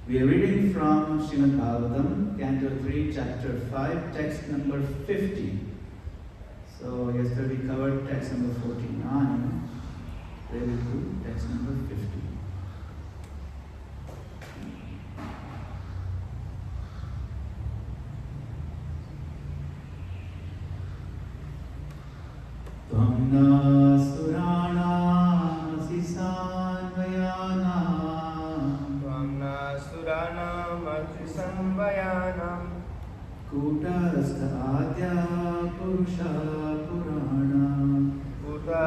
We are reading from Srimad Bhagavatam, Canto 3, Chapter 5, text number 50. So yesterday we covered text number 49. Today we do text number 50. Tamna Surana Sisanvayana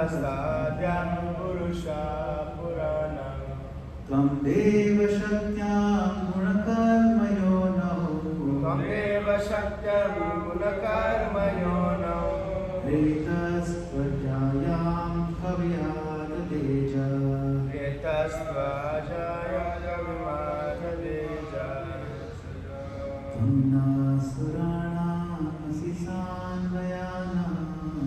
Sadyam Purusha Puranam Tvam Deva Shakyam Gunakarmayonav Tvam Deva Shakyam Gunakarmayonav Retas Vajayam Kavyadadeja Etastvajaya Kavimadadeja Tamna Suranam Asisanvayanam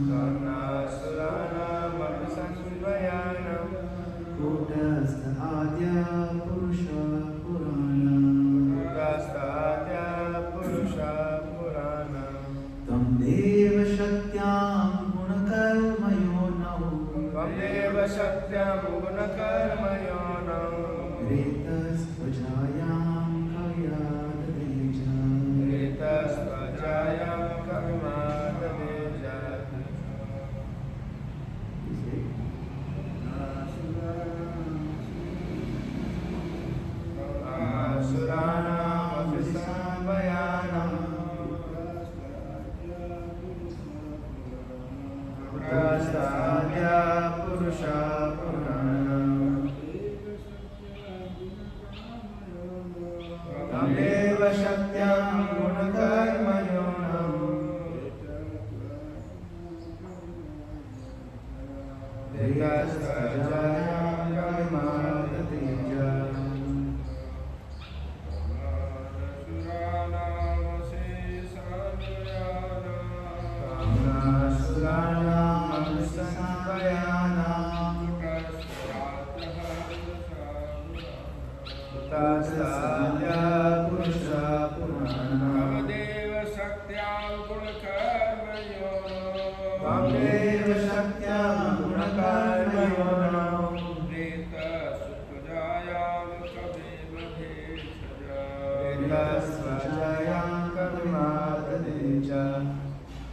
Tamna Suranam Asisanvayanam Kutastha Adya Purusha Puranam Kutastha Adya Purusha Puranam Tam Deva Shakyam Gunakarmayonav Tvam Deva Shakyam Gunakarmayonav Retas Vajayam Kavyadadeja Etastvajayam Kavimadadeja Suranam Asisanvayanam Kutastha Purusha Puranam Tameva Shakyam Gunakarmayonav Etastvajayam Kavimadadeja Sadya Purusha Puranam Deva Shakyam Gunakarmayonav Tameva Shakyam Gunakarmayonav Reta Sutvajayam Kavimadadeja Etastvajayam Kavimadadeja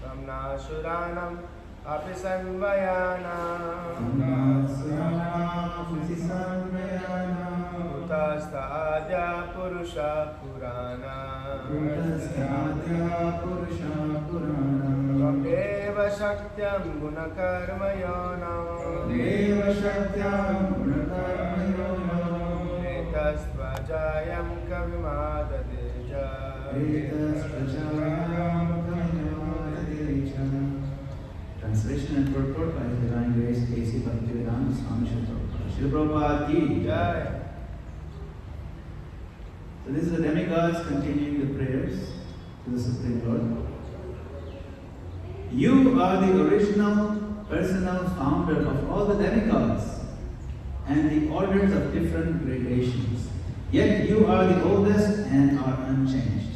Tamna Suranam Apisanvayanam Kutastha Adya Purusha Puranam Tvam Deva Shakyam Gunakarmayonav Etastvajayam Kavimadadeja Translation and purport by His Divine Grace A.C. Bhaktivedanta Swami Srila Prabhupada Ki Jai. So this is the demigods continuing the prayers to the Supreme Lord. You are the original personal founder of all the demigods and the orders of different gradations. Yet you are the oldest and are unchanged.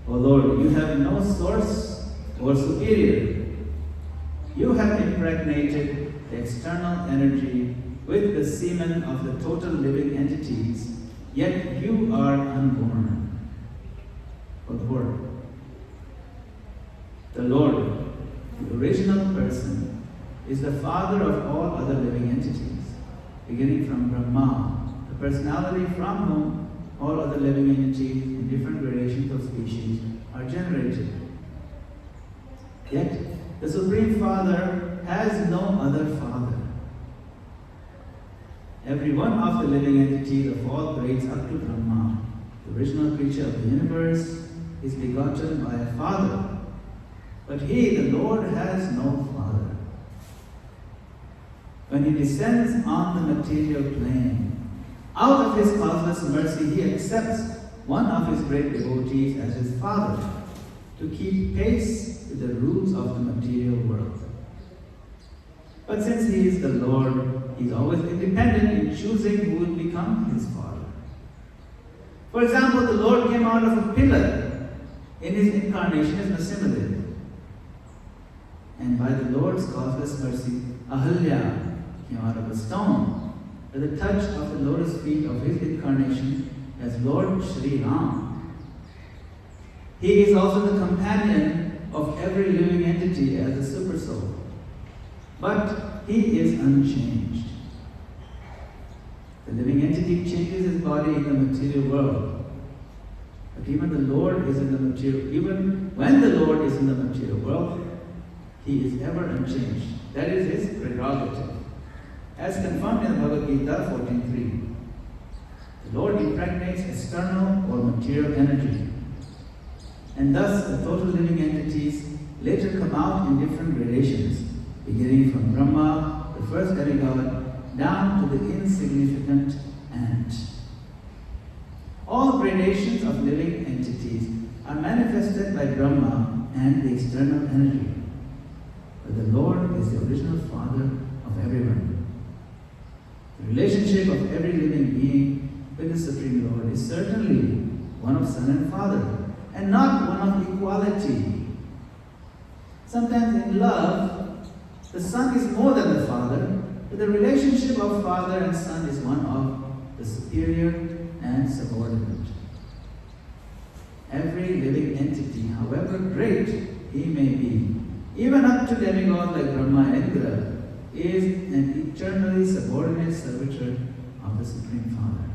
O Lord, you have no source or superior. You have impregnated the external energy with the semen of the total living entities, yet you are unborn. The Lord, the original person, is the father of all other living entities, beginning from Brahma, the personality from whom all other living entities in different gradations of species are generated. Yet, the Supreme Father has no other father. Every one of the living entities of all grades up to Brahma, the original creature of the universe, is begotten by a father. But he, the Lord, has no father. When he descends on the material plane, out of his causeless mercy, he accepts one of his great devotees as his father to keep pace with the rules of the material world. But since he is the Lord, he is always independent in choosing who will become his father. For example, the Lord came out of a pillar in his incarnation as Nrsimhadev. And by the Lord's causeless mercy, Ahalya came out of a stone by the touch of the lotus feet of his incarnation as Lord Sri Ram. He is also the companion of every living entity as a super soul. But he is unchanged. The living entity changes his body in the material world. But even when the Lord is in the material world, He is ever unchanged. That is his prerogative. As confirmed in the Bhagavad Gita 14.3. The Lord impregnates external or material energy. And thus the total living entities later come out in different gradations, beginning from Brahma, the first demigod, down to the insignificant ant. All gradations of living entities are manifested by Brahma and the external energy. But the Lord is the original Father of everyone. The relationship of every living being with the Supreme Lord is certainly one of son and father, and not one of equality. Sometimes in love, the son is more than the father, but the relationship of father and son is one of the superior and subordinate. Every living entity, however great he may be, even up to demigods like Brahma and Indra, is an eternally subordinate servitor of the Supreme Father.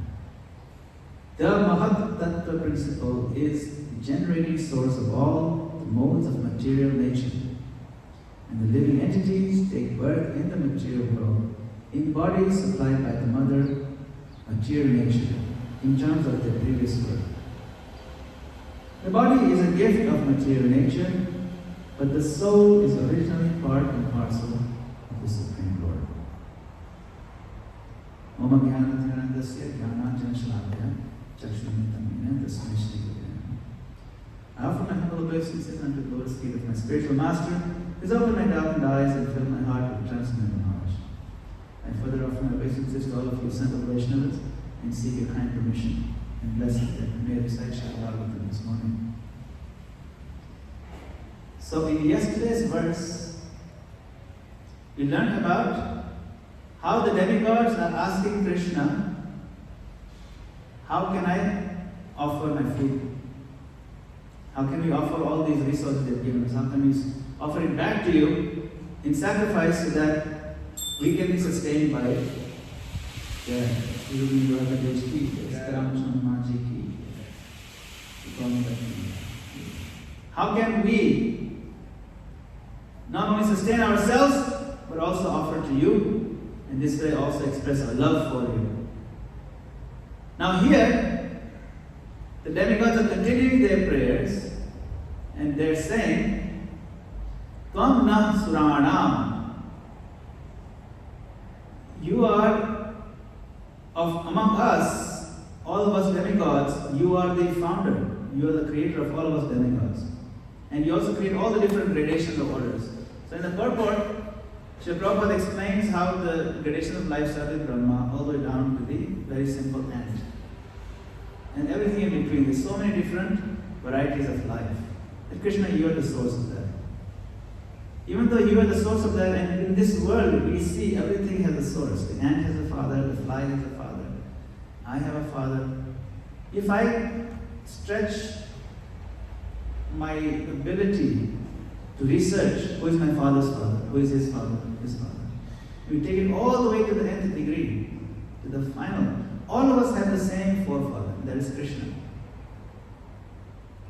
The Mahat Tattva principle is the generating source of all the modes of material nature. And the living entities take birth in the material world in bodies supplied by the mother, material nature, in terms of their previous birth. The body is a gift of material nature, but the soul is originally part and parcel of the Supreme Lord. Om Jnana-Timirandasya Jnana-Jana-Shalakaya Chakshuramitamina Tasmai Shri Gurave. I offer my humble obeisances unto the lotus feet of my spiritual master, who has opened my darkened eyes and filled my heart with transcendental knowledge. I further offer my obeisances to all of you Santa Vaishnavas and seek your kind permission and blessing that we may recite Srimad Bhagavatam this morning. So in yesterday's verse, we learned about how the demigods are asking Krishna, how can I offer my food? How can we offer all these resources they've given us? How can we offer it back to you in sacrifice so that we can be sustained by it? How can we not only sustain ourselves, but also offer to you, and this way also express our love for you? Now here, the demigods are continuing their prayers, and they're saying, Tvam na suranam. You are among us, all of us demigods, you are the founder. You are the creator of all of us demigods. And you also create all the different gradations of orders. So in the purport, Srila Prabhupada explains how the gradation of life started with Brahma all the way down to the very simple ant. And everything in between. There's so many different varieties of life. And Krishna, you are the source of that. Even though you are the source of that, and in this world we see everything has a source. The ant has a father, the fly has a father. I have a father. If I stretch my ability to research who is my father's father, who is his father, we take it all the way to the nth degree, to the final. All of us have the same forefather, that is Krishna.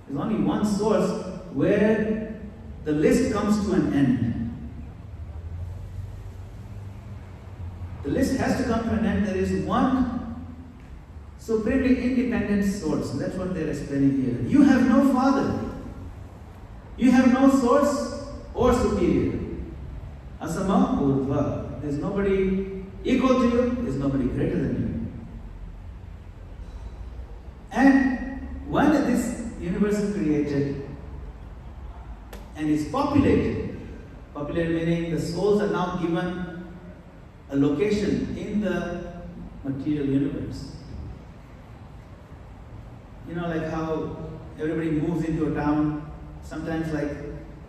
There's only one source where the list comes to an end. The list has to come to an end. There is one supremely independent source. That's what they're explaining here. You have no father. You have no source or superior. Asama urdhva. There's nobody equal to you. There's nobody greater than you. And when this universe is created and is populated meaning the souls are now given a location in the material universe. You know, like how everybody moves into a town. Sometimes like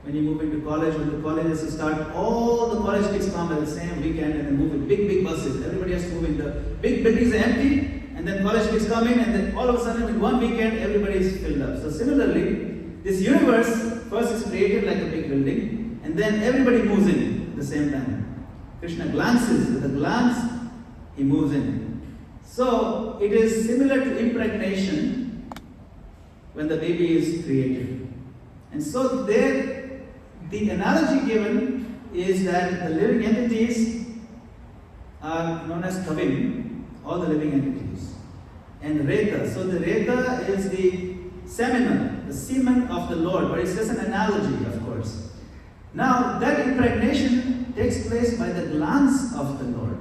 when you move into college, when the colleges start, all the college kids come at the same weekend and they move in big buses. Everybody has to move in. The big buildings are empty, and then college kids come in, and then all of a sudden in one weekend everybody is filled up. So similarly, this universe first is created like a big building, and then everybody moves in at the same time. Krishna glances, with a glance he moves in. So it is similar to impregnation when the baby is created. And so their the analogy given is that the living entities are known as Kavim, all the living entities, and Reta. So the Reta is the seminal, the semen of the Lord, but it's just an analogy, of course. Now, that impregnation takes place by the glance of the Lord.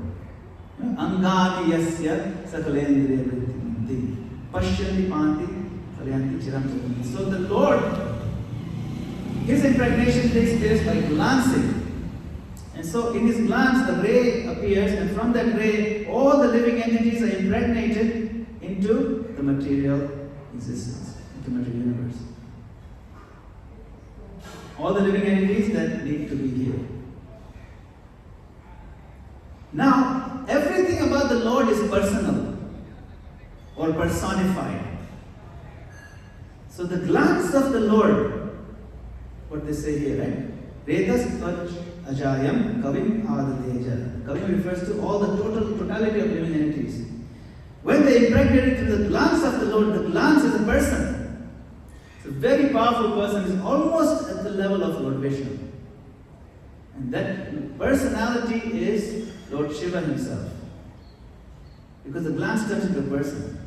Angati yasya sakalendriya vritti pashyanti panti kalyanti chiram charanti. So the Lord, His impregnation takes place by glancing. And so in His glance, the ray appears, and from that ray, all the living entities are impregnated into the material existence, into the material universe. All the living entities that need to be here. Now, everything about the Lord is personal or personified. So the glance of the Lord, what they say here, right? Vedas Tvach Ajayam Kavim Adadeja. Kavim refers to all the totality of living entities. When they impregnated through the glance of the Lord, the glance is a person. It's a very powerful person, is almost at the level of Lord Vishnu. And that personality is Lord Shiva himself. Because the glance turns into a person.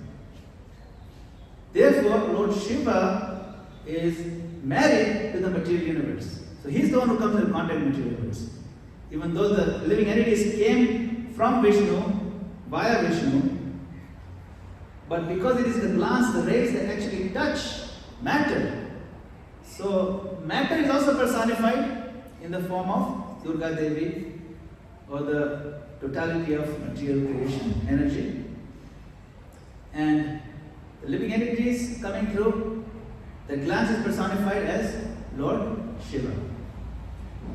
Therefore, Lord Shiva is married to the material universe. So he's the one who comes in contact with the material universe. Even though the living entities came from Vishnu, via Vishnu, but because it is the glance, the rays that actually touch matter. So matter is also personified in the form of Durga Devi, or the totality of material creation, energy. And the living entities coming through, the glance is personified as Lord Shiva.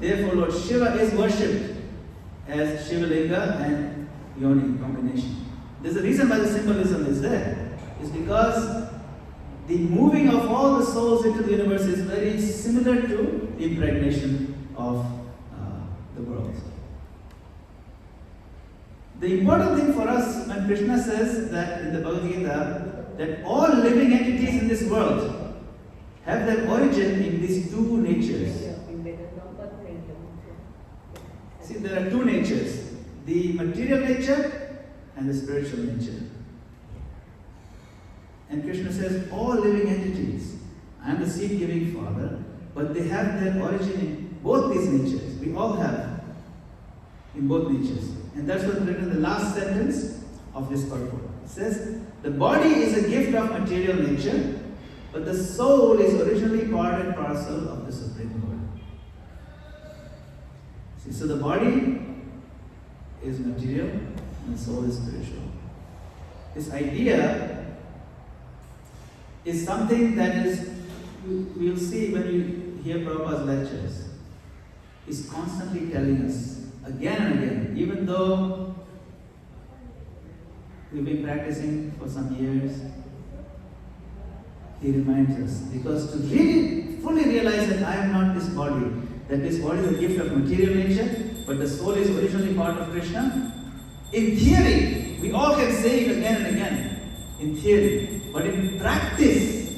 Therefore, Lord Shiva is worshipped as Shiva Linga and Yoni combination. There's a reason why the symbolism is there. It's because the moving of all the souls into the universe is very similar to the impregnation of the world. The important thing for us when Krishna says that in the Bhagavad Gita that all living entities in this world have their origin in these two natures. See, there are two natures, the material nature and the spiritual nature. And Krishna says all living entities, I am the seed-giving Father, but they have their origin in both these natures. We all have in both natures. And that's what's written in the last sentence of this purport. It says, the body is a gift of material nature, but the soul is originally part and parcel of the Supreme Lord. See, so the body is material and the soul is spiritual. This idea is something that is, we'll see when you hear Prabhupada's lectures, is constantly telling us again and again, even though we've been practicing for some years, he reminds us. Because to really fully realize that I am not this body, that this body is a gift of material nature, but the soul is originally part of Krishna, in theory, we all can say it again and again, in theory. But in practice,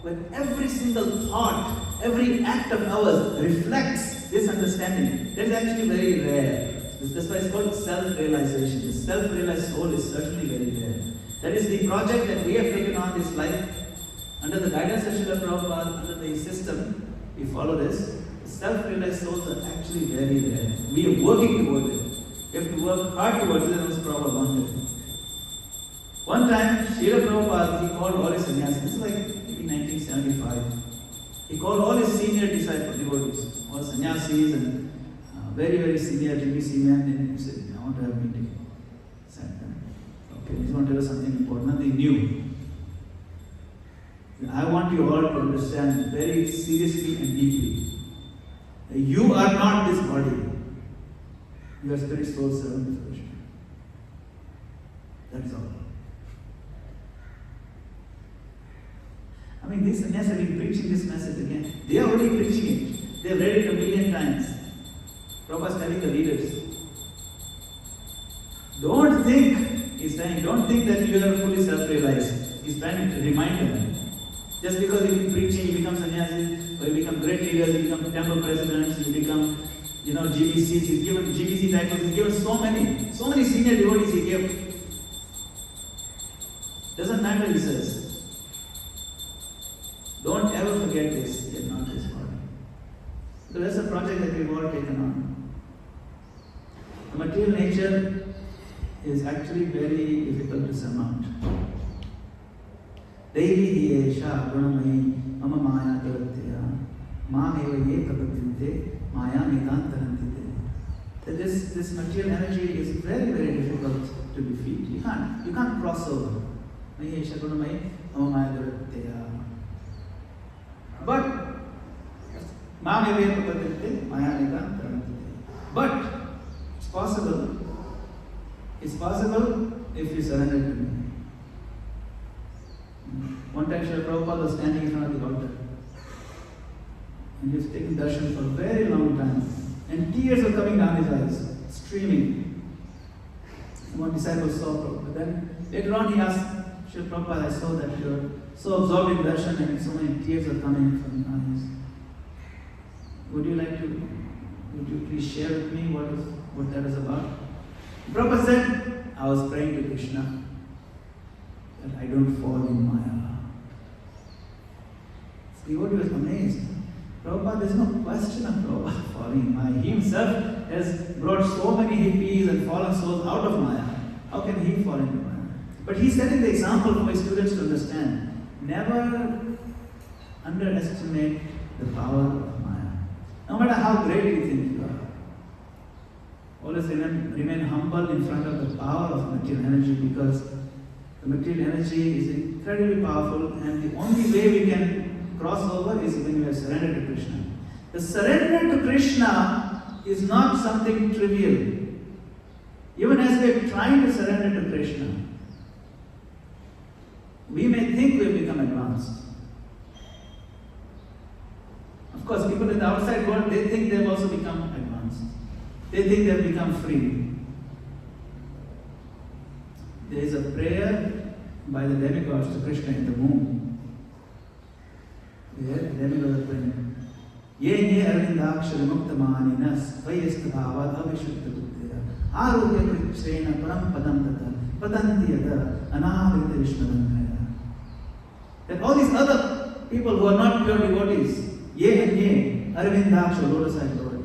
when every single thought, every act of ours reflects this understanding, that is actually very rare. That's why it's called self-realization. The self-realized soul is certainly very rare. That is the project that we have taken on this life under the guidance of Srila Prabhupada, under the system. We follow this. The self-realized souls are actually very rare. We are working towards it. We have to work hard towards it, and that's Prabhupada wanted. One time, Srila Prabhupada, he called all his sannyasis. This is like maybe 1975. He called all his senior disciples, devotees, all sannyasis and very, very senior GBC men, and he said, I want to have a meeting. Sat down. Okay, he want to tell us something important, nothing new. I want you all to understand very seriously and deeply that you are not this body. You are spirit, soul, servant of Krishna. That is all. I mean, these sannyasis have been preaching this message again. They are already preaching it. They have read it a million times. Prabhupada is telling the leaders, don't think, he's saying, don't think that you are fully self-realized. He's trying to remind them. Just because you keep preaching, you become sannyasi, or you become great leaders, you become temple presidents, you become, GBCs, he's given GBC titles, he's given so many senior devotees he gave. Doesn't matter, he says. Don't ever forget this, yet not this body. So that's a project that we've all taken on. The material nature is actually very difficult to surmount. Devi Esha Gunamai Mama Maya Davatya Mameva Ye Prabhutinte Maya Nidantarantite. This material energy is very, very difficult to defeat. You can't cross over. Esha Gunamai Mama Maya Davatya. But Mameva Ye Prabhutinte Maya Nidantarantite. But it's possible. It's possible if you surrender to me. One time Srila Prabhupada was standing in front of the altar and he was taking darshan for a very long time and tears were coming down his eyes, streaming. And one disciple saw Prabhupada. Then later on he asked Srila Prabhupada, I saw that you are so absorbed in darshan and so many tears are coming from your eyes. Would you please share with me what that is about? Prabhupada said, I was praying to Krishna that I don't fall in Maya. The devotee was amazed. Prabhupada, there's no question of Prabhupada falling in Maya. He himself has brought so many hippies and fallen souls out of Maya. How can he fall into Maya? But he's setting the example for his students to understand. Never underestimate the power of Maya. No matter how great you think you are. Always remain humble in front of the power of material energy, because the material energy is incredibly powerful, and the only way we can cross over is when we are surrendered to Krishna. The surrender to Krishna is not something trivial. Even as we are trying to surrender to Krishna, we may think we have become advanced. Of course, people in the outside world, they think they have also become advanced. They think they have become free. There is a prayer by the demigods to Krishna in the womb. Where the demigods are praying. Ye arvindakshara muktamaninas vayasthabhavad avishuddha buddhya arudya kritsena param padam tata padanti yada anavrita vishmadandaya. That all these other people who are not pure devotees, ye and ye, arvindakshara, lotus-eyed Lord,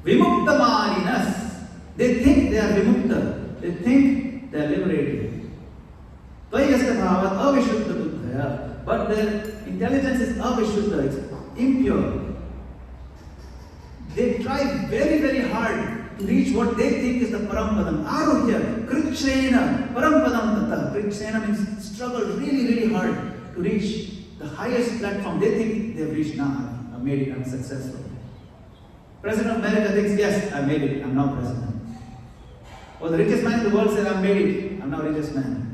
vimuktamaninas, they think they are vimukta, they think they are liberated. Vayasthabhavad avishuddha buddhya. But their intelligence is avishuddha, it's impure. They try very, very hard to reach what they think is the parampadam. Aruhya, kritsena, parampadam tata. Kritsena means struggle really, really hard to reach the highest platform. They think they have reached now. I've made it, I'm successful. President of America thinks, yes, I made it, I'm now president. Or the richest man in the world says, I've made it, I'm now richest man.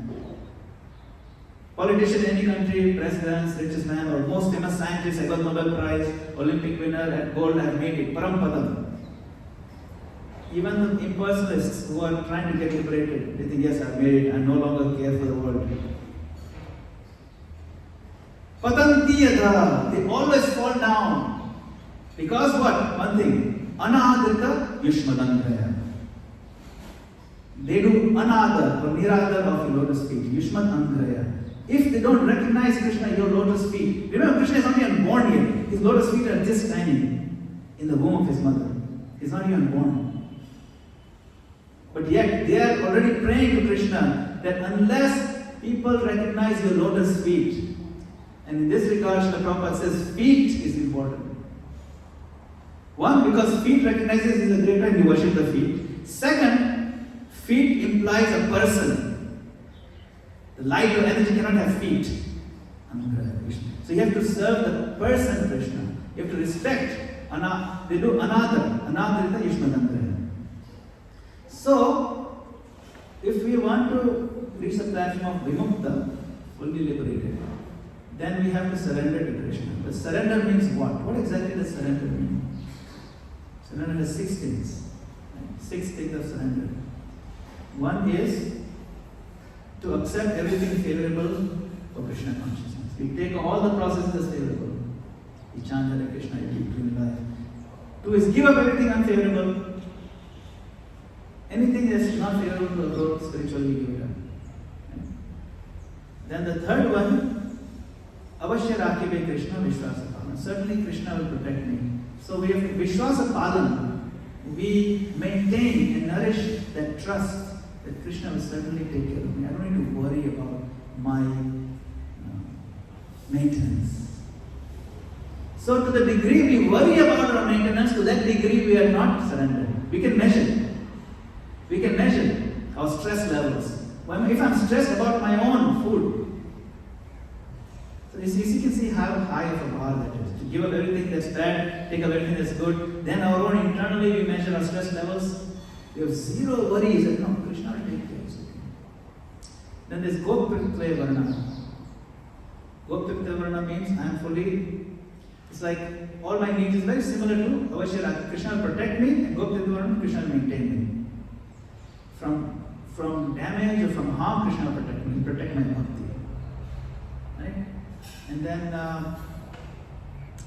Politician in any country, presidents, richest man, or most famous scientists, I got Nobel Prize, Olympic winner at gold, I have made it. Parampadam. Even the impersonalists who are trying to get liberated, they think, yes, I have made it, I no longer care for the world. Patantiyada, they always fall down. Because what? One thing, anadrita yushmadandaya. They do anadar or niradar of your lotus feet, yushmadandaya. If they don't recognize Krishna, your lotus feet. Remember, Krishna is not even born yet. His lotus feet are just tiny in the womb of his mother. He's not even born. But yet, they are already praying to Krishna that unless people recognize your lotus feet, and in this regard, Srila Prabhupada says feet is important. One, because feet recognizes is a greater and you worship the feet. Second, feet implies a person. The light or energy cannot have feet. So you have to serve the person Krishna. You have to respect. They do anadar. Anadrita yushmadandaya. So, if we want to reach the platform of vimukta, fully liberated, then we have to surrender to Krishna. But surrender means what? What exactly does surrender mean? Surrender has 6 things. 6 things of surrender. One is to accept everything favorable for Krishna consciousness. We take all the processes as favorable. We chant Hare Krishna, we keep doing life. Two is give up everything unfavorable. Anything that's not favorable to growth spiritually, give it up. Then the third one, Avashya Rakhibe Krishna Vishwasa Palan. Certainly Krishna will protect me. So we have Vishwasa Palan. We maintain and nourish that trust that Krishna will certainly take care of me. I don't need to worry about my maintenance. So to the degree we worry about our maintenance, to that degree we are not surrendered. We can measure. We can measure our stress levels. If I'm stressed about my own food, so you can see how high of a bar that is. To give up everything that's bad, take up everything that's good, then our own internally we measure our stress levels. We have zero worries that no, Krishna will take care of it. Then there's Gopikta Varna. Gopikta Varna means I am fully, it's like all my needs is very similar to Avashya. Krishna will protect me, and Gopikta Varna, Krishna will maintain me. From damage or from harm, Krishna will protect me, protect my bhakti. Right? And then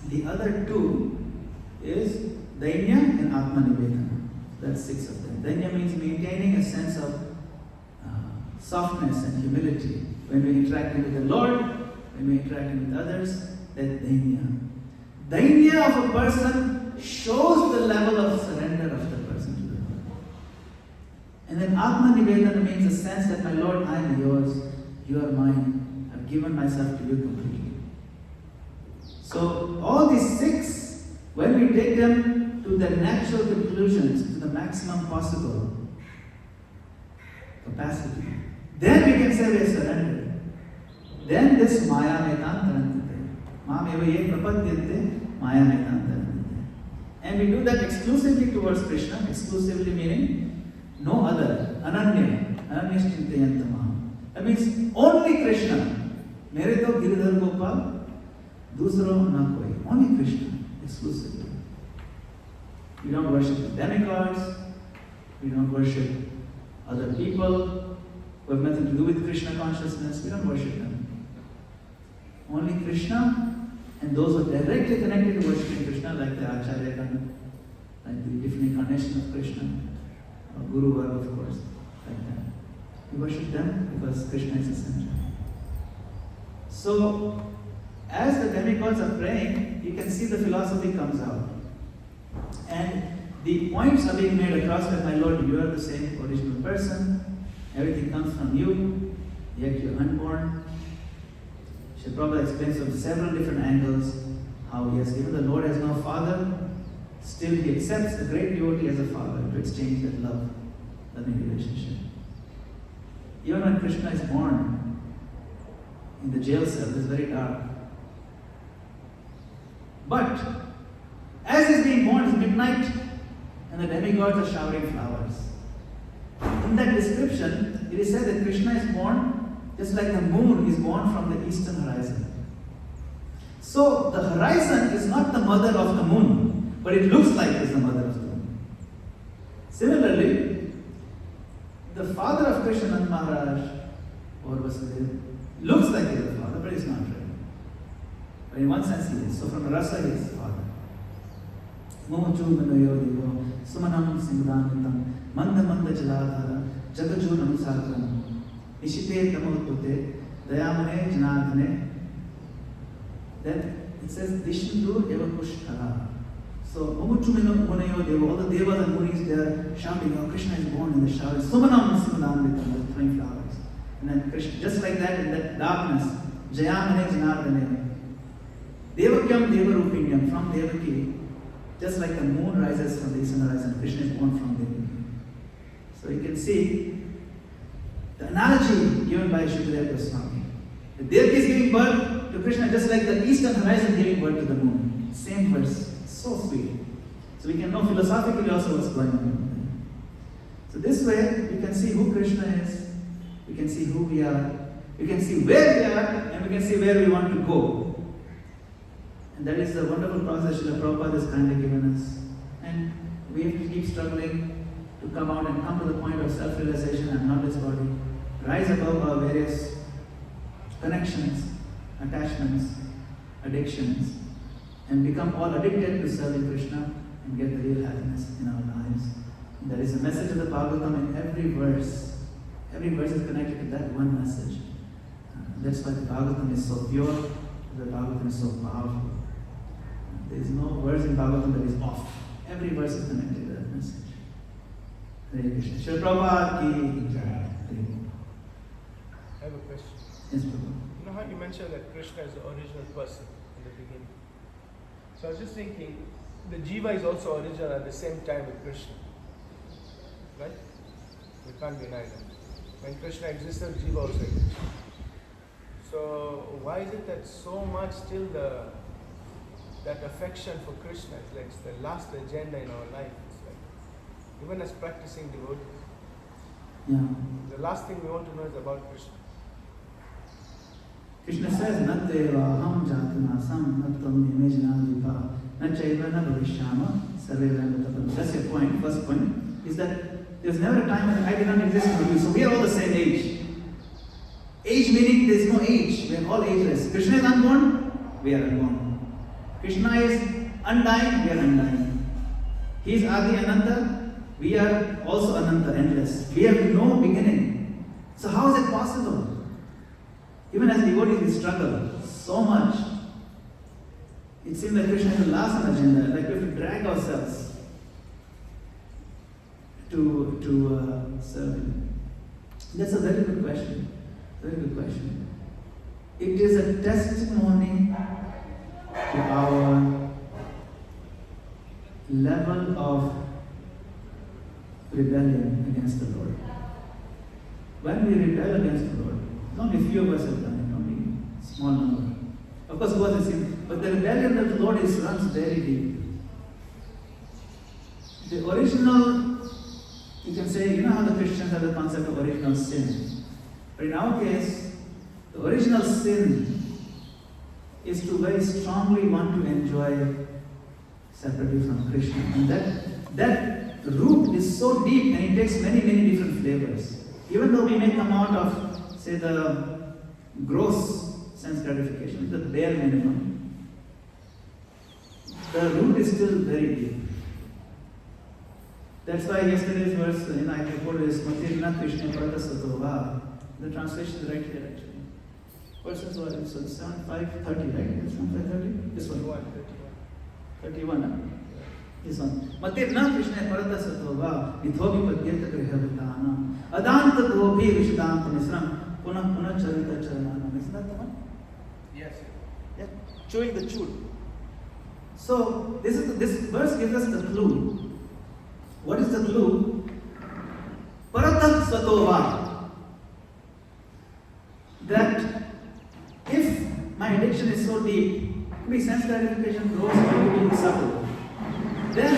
the other two is Dainya and Atma Nivedana. That's 6 of them. Dainya means maintaining a sense of softness and humility. When we interact with the Lord, when we interact with others, that's Dainya. Dainya of a person shows the level of surrender of the person to the Lord. And then Atma Nivedana means a sense that my Lord, I am yours, you are mine. I've given myself to you completely. So all these 6, when we take them to their natural conclusions, to the maximum possible capacity, then we can say we are surrendered. Then this Maya Metantarantite. Mam eva ye prapadyante Maya Metantarantite. And we do that exclusively towards Krishna, exclusively meaning no other. Ananya. Ananyashchintayantama. That means only Krishna. Mere to Giridhar Gopal, dusro na koi. Only Krishna, exclusively. We don't worship the demigods, we don't worship other people who have nothing to do with Krishna consciousness, we don't worship them. Only Krishna and those who are directly connected to worshiping Krishna, like the Acharya Gana, like the different incarnation of Krishna, or Guru Varga, of course, like that. We worship them because Krishna is essential. So, as the demigods are praying, you can see the philosophy comes out. And the points are being made across that, my Lord, you are the same original person, everything comes from you, yet you are unborn. Srila Prabhupada explains from several different angles how he has given the Lord as no father, still he accepts the great devotee as a father to exchange that loving relationship. Even when Krishna is born in the jail cell, it is very dark. But as he's being born, it's midnight, and the demigods are showering flowers. In that description, it is said that Krishna is born just like the moon is born from the eastern horizon. So the horizon is not the mother of the moon, but it looks like it's the mother of the moon. Similarly, the father of Krishna Maharaj or Vasudeva looks like he is the father, but he's not really. But in one sense he is. So from Rasa he is the father. Mochu manoyo devo sumanam singudanitam manda manda jaladhara jagaju namusakram ishite tamotute dayamane janadhane. Then it says Dishindu eva kushtara. So Mochu manoyo devo, all the devas and munis, they are shouting, oh, Krishna is born in the shower. Sumanam singudanitam, with 20 flowers. And then Krishna, just like that, in that darkness, Jayamane janadhane. Devakyam Devarupinyam, from Devaki, just like the moon rises from the eastern horizon, Krishna is born from Devaki. So you can see the analogy given by Shukadeva Goswami. The Devaki is giving birth to Krishna just like the eastern horizon giving birth to the moon. Same verse, so sweet. So we can know philosophically also what's going on. So this way we can see who Krishna is, we can see who we are, we can see where we are, and we can see where we want to go. And that is the wonderful process Srila Prabhupada has kindly given us. And we have to keep struggling to come out and come to the point of self-realization. I am not this body. Rise above our various connections. attachments, addictions, and become all addicted to serving Krishna and get the real happiness in our lives. There is a message of the Bhagavatam in every verse. Every verse is connected to that one message. That's why the Bhagavatam is so pure, the Bhagavatam is so powerful. There is no verse in Bhagavatam that is off. Every verse is connected to that message. Hare Krishna. Srila Prabhupada ki jai. I have a question. Yes, Prabhupada. You know how you mentioned that Krishna is the original person in the beginning? So I was just thinking, the Jiva is also original at the same time with Krishna. Right? We can't deny that. When Krishna existed, Jiva also existed. So why is it that so much still that affection for Krishna is like it's the last agenda in our life? It's like, even as practicing devotees, the last thing we want to know is about Krishna. Krishna says, "Na teva aham jatunasam, na tvam nimejna vipa, na chaiva na bhavishyama, sarve vandatatam." That's your point. First point is that there's never a time when I did not exist for you. So we are all the same age. Age meaning there's no age. We are all ageless. Krishna is unborn, we are unborn. Krishna is undying, we are undying. He is Adi Ananta, we are also Ananta, endless. We have no beginning. So how is it possible? Even as devotees, we struggle so much. It seems like Krishna is the last on the agenda, like we have to drag ourselves to serve Him. That's a very good question. Very good question. It is a testimony to our level of rebellion against the Lord. When we rebel against the Lord, only a few of us have done it, only a small number. Of course, God is in, but the rebellion of the Lord runs very deep. The original, you can say, you know how the Christians have the concept of original sin. But in our case, the original sin is to very strongly want to enjoy separately from Krishna. And that root is so deep and it takes many, many different flavors. Even though we may come out of, say, the gross sense gratification, the bare minimum, the root is still very deep. That's why yesterday's verse, I quoted is Matirna Krishna Parata Satova. The translation is right here actually. Verses what? So 7:5:30, right? 7:5:30? This one. 31. This one. Matirna Krishna Parata Satova. Vithobi Padyata Grihavatana. Adanta Gophi Vishadanta Misram. Puna Charita Charanana. Isn't that the one? Yes. Yeah. Chewing the chewed. So this verse gives us the clue. What is the clue? Parata Satova. That if my addiction is so deep, maybe sense gratification grows and subtle, then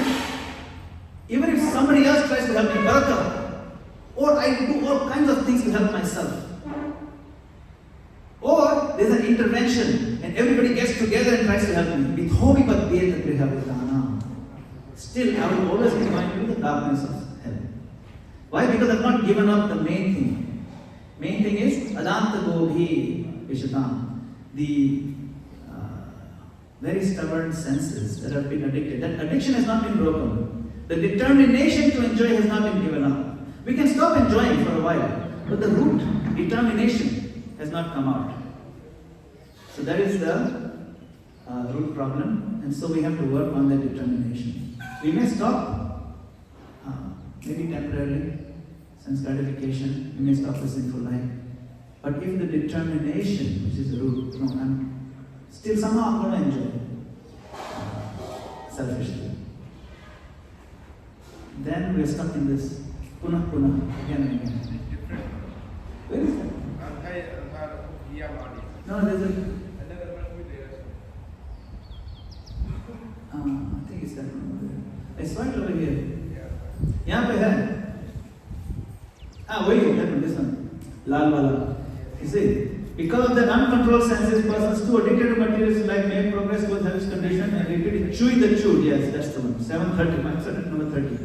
even if somebody else tries to help me, Bharata, or I do all kinds of things to help myself, or there's an intervention and everybody gets together and tries to help me, still I will always be going into the darkness of hell. Why? Because I've not given up the main thing. Main thing is Adanta Gobhi Vishatam, the very stubborn senses that have been addicted. That addiction has not been broken. The determination to enjoy has not been given up. We can stop enjoying for a while, but the root, determination, has not come out. So that is the root problem, and so we have to work on that determination. We may stop, maybe temporarily, sense gratification, we may stop the sinful life. But if the determination, which is the root, I'm still somehow I'm going to enjoy selfishly, then we are stuck in this punah, again and again. Where is that? No, there's a... I think it's that one over there. It's right over here. यहाँ पे है. Wait, that one, this one. Lal wala. You see, because of that uncontrolled senses, persons too addicted to materials like may progress with health condition and repeat chewing the chewed. Yes, that's the one. 7:30. My certain number 30.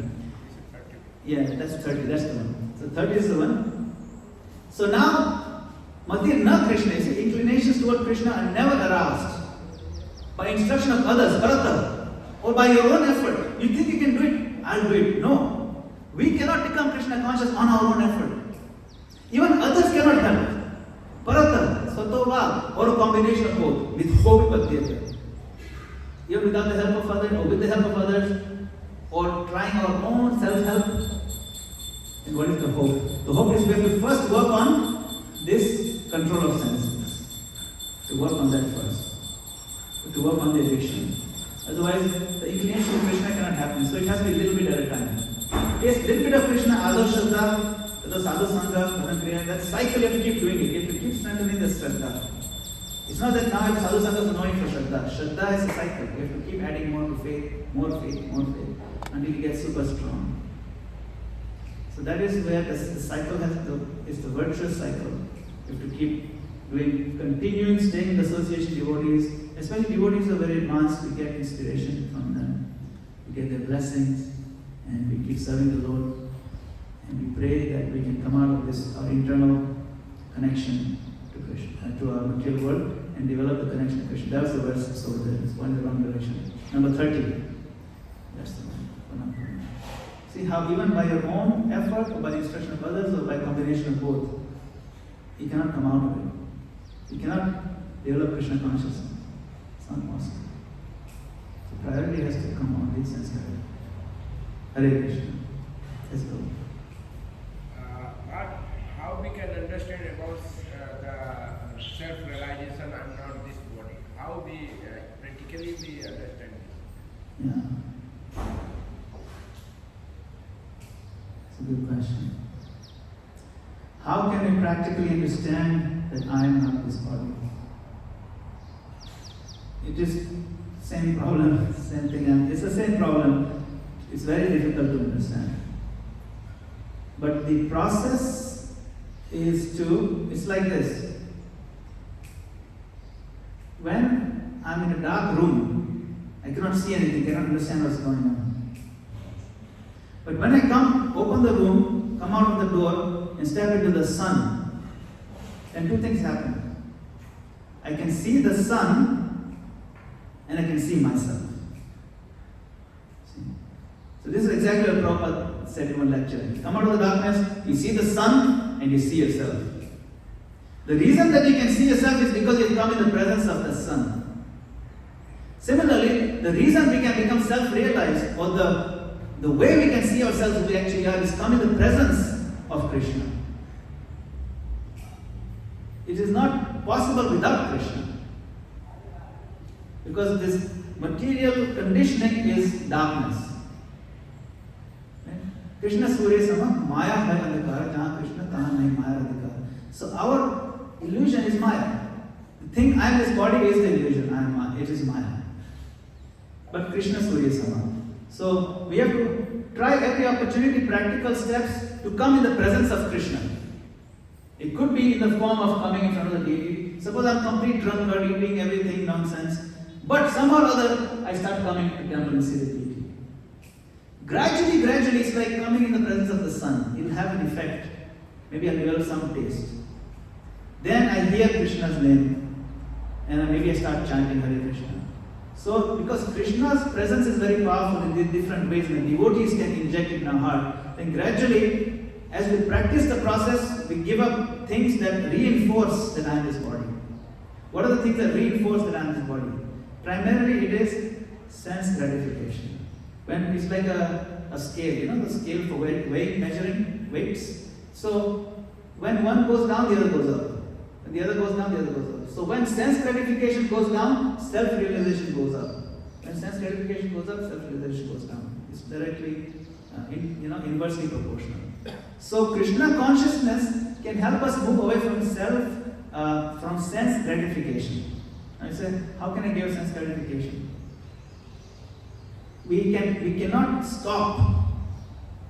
Yeah, that's 30. That's the one. So 30 is the one. So now, Matir na Krishna is inclination inclinations toward Krishna are never aroused by instruction of others, Bharata, or by your own effort. You think you can do it? I'll do it. No. We cannot become Krishna conscious on our own effort. Even others cannot help. Bharata, Svatova, or a combination of both. With hope, even without the help of others, or with the help of others, or trying our own self-help. And what is the hope? The hope is we have to first work on this control of senses. To work on that first. To work on the addiction. Otherwise, the inclination to Krishna cannot happen. So it has to be a little bit at a time. Yes, a little bit of Krishna, Ado Shraddha, Sadhu Sangha, Bhajan Kriya, that cycle you have to keep doing it. You have to keep strengthening the Shraddha. It's not that now Sadhu Sangha is annoying for Shraddha. Shraddha is a cycle. You have to keep adding more to faith, more faith, more faith, until you get super strong. So that is where the cycle is the virtuous cycle. You have to keep doing, continuing, staying in the association devotees. Especially devotees who are very advanced, we get inspiration from them. We get their blessings, and we keep serving the Lord. And we pray that we can come out of this, our internal connection to Krishna, to our material world, and develop the connection to Krishna. That was the verse over there. It's going in the wrong direction. Number 30. That's the one. See how even by your own effort, or by the instruction of others, or by combination of both, you cannot come out of it. You cannot develop Krishna consciousness. It's not possible. So priority has to come on this sense. Hare Krishna. Let's go. How we can understand about the self-realization and not this body? How we practically we understand it? Yeah. It's a good question. How can we practically understand that I am not this body? It is same problem, same thing. It's the same problem. It's very difficult to understand. But the process is it's like this. When I'm in a dark room, I cannot see anything, cannot understand what's going on. But when I open the room, come out of the door, and step into the sun, then two things happen. I can see the sun, and I can see myself. See? So this is exactly what Prabhupada said in one lecture. You come out of the darkness, you see the sun, and you see yourself. The reason that you can see yourself is because you come in the presence of the sun. Similarly, the reason we can become self-realized, or the way we can see ourselves who we actually are, is come in the presence of Krishna. It is not possible without Krishna. Because this material conditioning is darkness. Right? Krishna Surya Sama, Maya hai adhikar, jahan Krishna tahan nahi Maya adhikar. So our illusion is Maya. The thing I am this body is the illusion, I am Maya. It is Maya. But Krishna Surya Sama. So we have to try every opportunity, practical steps to come in the presence of Krishna. It could be in the form of coming in front of the deity. Suppose I'm complete drunkard, eating everything nonsense. But somehow or other, I start coming to the temple and see the deity. Gradually, it's like coming in the presence of the sun. It will have an effect. Maybe I'll develop some taste. Then I hear Krishna's name. And maybe I start chanting Hare Krishna. So, because Krishna's presence is very powerful in different ways, and devotees can inject it in our heart, then gradually, as we practice the process, we give up things that reinforce that I am this body. What are the things that reinforce that I am this body? Primarily, it is sense gratification. When it's like a scale, the scale for weight, measuring weights. So, when one goes down, the other goes up. When the other goes down, the other goes up. So, when sense gratification goes down, self-realization goes up. When sense gratification goes up, self-realization goes down. It's directly, inversely proportional. So, Krishna consciousness can help us move away from from sense gratification. I say, how can I give sense gratification? We cannot stop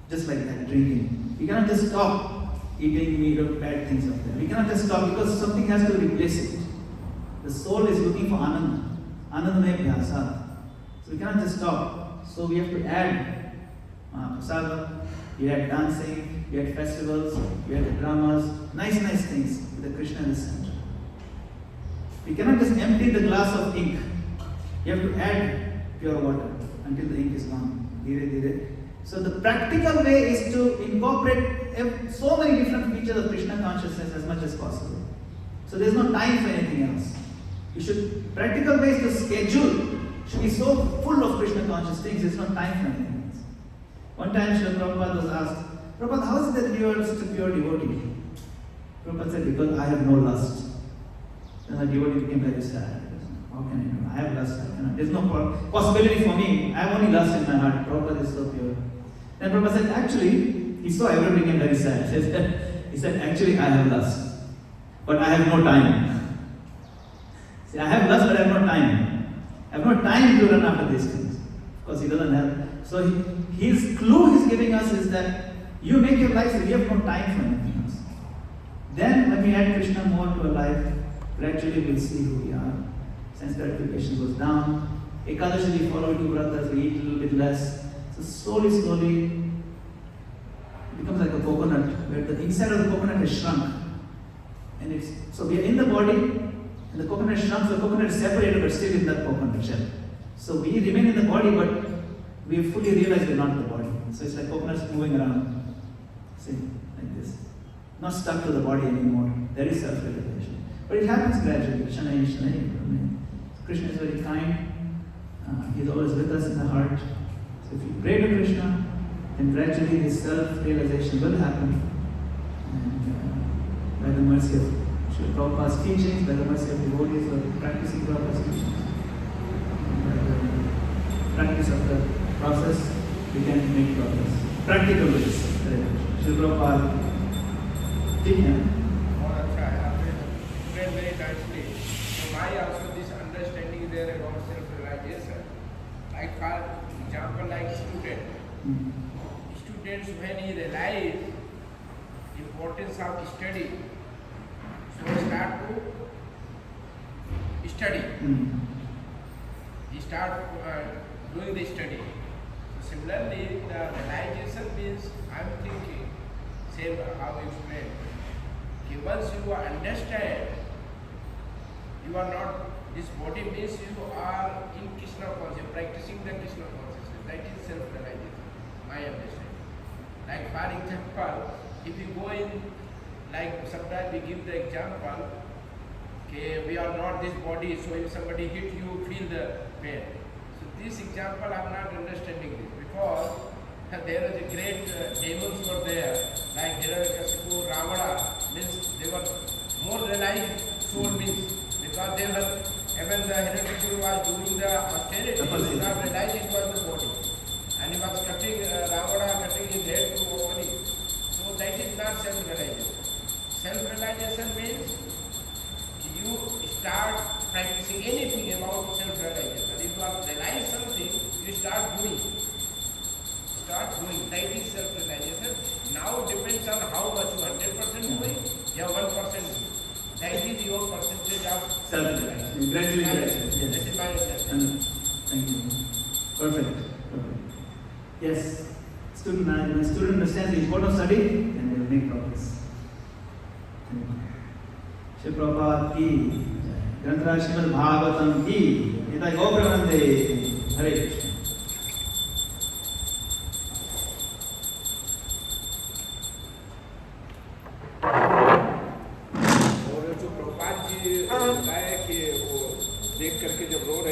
just like that drinking. We cannot just stop eating meat or bad things like that. We cannot just stop because something has to replace it. The soul is looking for ananda. Ananda mein bhyasa. So we cannot just stop. So we have to add prasada, we add dancing, we add festivals, we add dramas, nice things with the Krishna in the center. You cannot just empty the glass of ink. You have to add pure water until the ink is gone. Dhire, dhire. So the practical way is to incorporate so many different features of Krishna consciousness as much as possible. So there is no time for anything else. Practical way is to schedule. Should be so full of Krishna conscious things, there is no time for anything else. One time Srila Prabhupada was asked, Prabhupada, how is it that you are such a pure devotee? Prabhupada said, because I have no lust. Then the devotee became very sad. How can I know? I have lust. There's no possibility for me. I have only lust in my heart. Prabhupada is so pure. Then Prabhupada said, actually, he saw everyone became very sad. He said, actually, I have lust. But I have no time. See, I have lust, but I have no time. I have no time to run after these things. Because he doesn't have. So his clue he's giving us is that you make your life so you have no time for anything else. Then when we add Krishna more to our life, gradually we'll see who we are. Sense gratification goes down. Ekadashi we follow 2 vratas, we eat a little bit less. So slowly, it becomes like a coconut, where the inside of the coconut has shrunk. And so we are in the body, and the coconut shrunk, so the coconut is separated but still in that coconut shell. So we remain in the body, but we fully realize we are not in the body. So it's like coconuts moving around. See, like this. Not stuck to the body anymore. There is self-realization. But it happens gradually. Shanai, Shanai. Krishna is very kind. He's always with us in the heart. So if you pray to Krishna, then gradually this self-realization will happen. And by the mercy of Srila Prabhupada's teachings, by the mercy of devotees who are practicing Prabhupada's teachings, by the practice of the process, we can make progress. Practical ways. Srila Prabhupada, very nicely. So my also this understanding there about self-realization. Like for example, like student. Students when he realize importance of study, so he start to study. He start doing the study. So similarly, the realization means I am thinking, same how you explain. Once you understand, you are not, this body means you are in Krishna consciousness, practicing the Krishna consciousness. That is self-realization, my understanding. Like for example, if you go in, like sometimes we give the example, okay, we are not this body, so if somebody hit you, feel the pain. So this example I am not understanding this, because there is a great demons were there, like Madana-gopāla, Ravana, means they were more realized soul means, because they were, even the Hiranyakshipu was doing the austerity, he was not realized it was the body. And he was cutting, Ravana cutting his head to opening. So that is not self-realization. Self-realization means you start practicing anything about self-realization. If you are realize something, you start doing. That is self-realization. Now depends on how much you 100% doing, you have 1% doing. That is your percentage of self-realization. Gradually, yes. That is my understanding. Thank you. Perfect. Yes. When a student understands the importance of study, then they will make progress. Shri Prabhupada ki, Granthra Srimad Bhagavatam ki, Nitai Gopramante, Hare Krishna.